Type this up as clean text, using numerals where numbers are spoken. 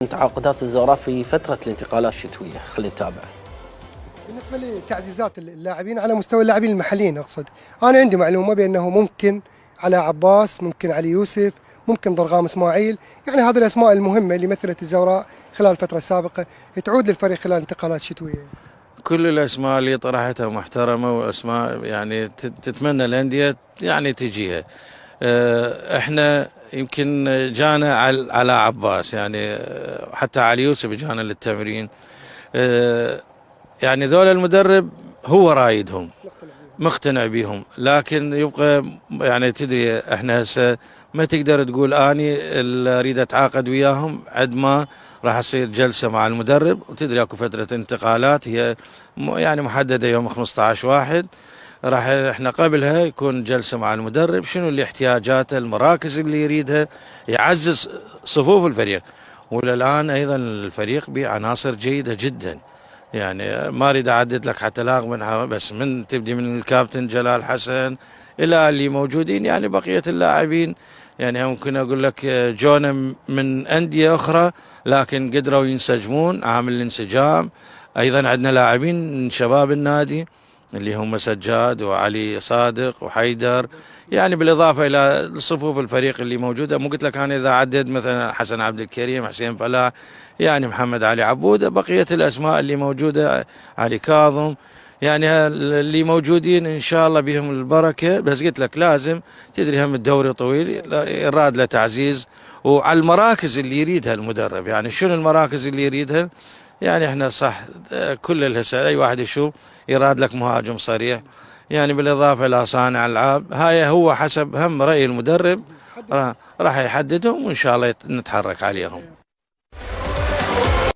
تعاقدات الزوراء في فترة الانتقالات الشتوية، خلينا نتابع. بالنسبة لتعزيزات اللاعبين على مستوى اللاعبين المحليين أقصد، أنا عندي معلومة بأنه ممكن على عباس، ممكن علي يوسف، ممكن ضرغام إسماعيل، يعني هذه الأسماء المهمة اللي مثلت الزوراء خلال الفترة السابقة تعود للفريق خلال الانتقالات الشتوية. كل الأسماء اللي طرحتها محترمة وأسماء يعني تتمنى الأندية يعني تجيها. احنا يمكن جانا على عباس، يعني حتى علي يوسف جانا للتمرين. يعني ذول المدرب هو رايدهم، مقتنع بهم، لكن يبقى يعني تدري احنا هسه ما تقدر تقول اني اريد اتعاقد وياهم عد ما راح يصير جلسه مع المدرب، وتدري اكو فتره انتقالات هي يعني محدده يوم 15/1، راح احنا قبلها يكون جلسه مع المدرب شنو اللي احتياجاته، المراكز اللي يريدها، يعزز صفوف الفريق. وللان ايضا الفريق بعناصر جيده جدا، يعني ما اريد اعدد لك حتى لاغ منها، بس من تبدي من الكابتن جلال حسن الى اللي موجودين، يعني بقيه اللاعبين يعني ممكن اقول لك جونا من انديه اخرى لكن قدروا ينسجمون، عامل الانسجام. ايضا عندنا لاعبين من شباب النادي اللي هم سجاد وعلي صادق وحيدر، يعني بالاضافه الى صفوف الفريق اللي موجوده. مو قلت لك انا اذا عدد مثلا حسن عبد الكريم، حسين فلاح، يعني محمد علي عبود، بقيه الاسماء اللي موجوده، علي كاظم، يعني اللي موجودين ان شاء الله بهم البركه. بس قلت لك لازم تدري هم الدوري طويل، يراد له تعزيز وعلى المراكز اللي يريدها المدرب. يعني شنو المراكز اللي يريدها؟ يعني احنا صح كل الهسه اي واحد يشوف يراد لك مهاجم صريح، يعني بالاضافه الى صانع العاب، هاي هو حسب هم راي المدرب راح يحددهم، وان شاء الله نتحرك عليهم.